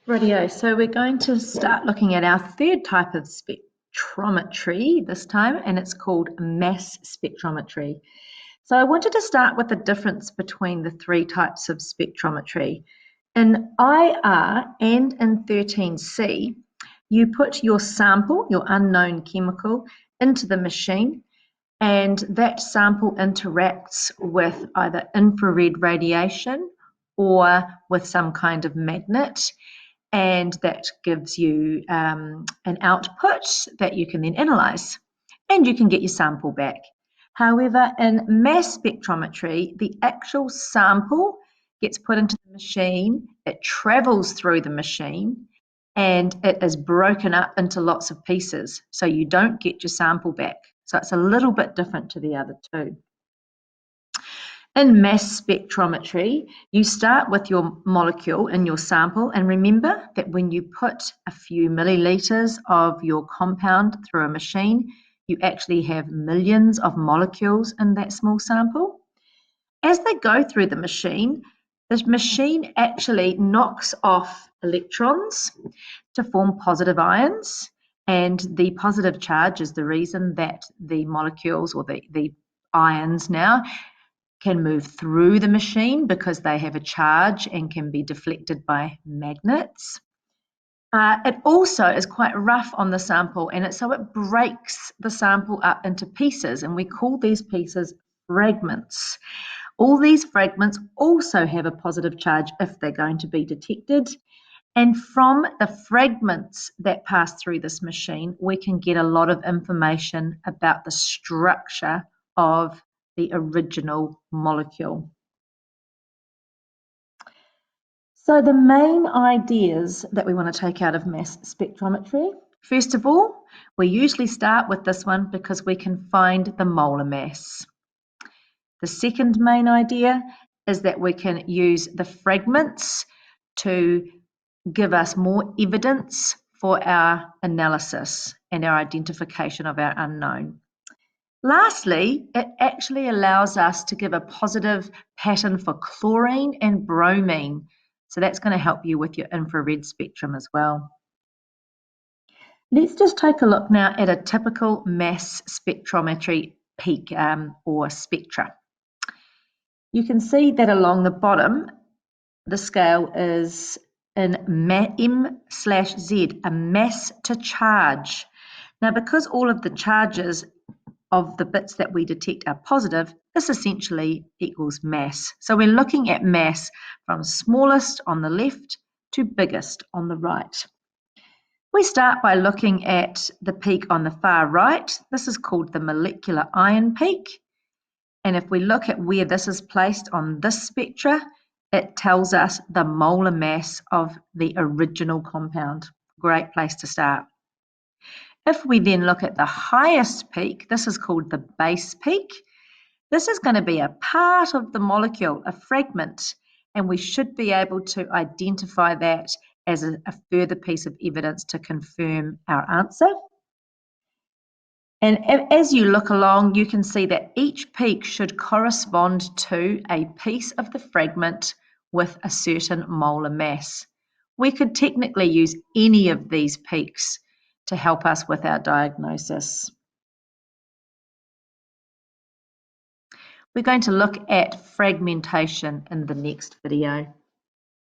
Rightio, so we're going to start looking at our third type of spectrometry this time, and it's called mass spectrometry. So I wanted to start with the difference between the three types of spectrometry. In IR and in 13C, you put your sample, your unknown chemical, into the machine, and that sample interacts with either infrared radiation or with some kind of magnet, and that gives you an output that you can then analyze, and you can get your sample back. However, in mass spectrometry, the actual sample gets put into the machine, it travels through the machine, and it is broken up into lots of pieces, so you don't get your sample back. So it's a little bit different to the other two. In mass spectrometry, you start with your molecule in your sample, and remember that when you put a few milliliters of your compound through a machine, you actually have millions of molecules in that small sample. As they go through the machine actually knocks off electrons to form positive ions, and the positive charge is the reason that the molecules, or the ions now, can move through the machine because they have a charge and can be deflected by magnets. It also is quite rough on the sample, and so it breaks the sample up into pieces, and we call these pieces fragments. All these fragments also have a positive charge if they're going to be detected, and from the fragments that pass through this machine, we can get a lot of information about the structure of the original molecule. So the main ideas that we want to take out of mass spectrometry, first of all, we usually start with this one because we can find the molar mass. The second main idea is that we can use the fragments to give us more evidence for our analysis and our identification of our unknown. Lastly, it actually allows us to give a positive pattern for chlorine and bromine. So that's going to help you with your infrared spectrum as well. Let's just take a look now at a typical mass spectrometry peak or spectra. You can see that along the bottom, the scale is in M/Z, a mass to charge. Now, because all of the charges of the bits that we detect are positive, this essentially equals mass. So we're looking at mass from smallest on the left to biggest on the right. We start by looking at the peak on the far right. This is called the molecular ion peak. And if we look at where this is placed on this spectra, it tells us the molar mass of the original compound. Great place to start. If we then look at the highest peak, this is called the base peak. This is going to be a part of the molecule, a fragment, and we should be able to identify that as a further piece of evidence to confirm our answer. And as you look along, you can see that each peak should correspond to a piece of the fragment with a certain molar mass. We could technically use any of these peaks to help us with our diagnosis. We're going to look at fragmentation in the next video.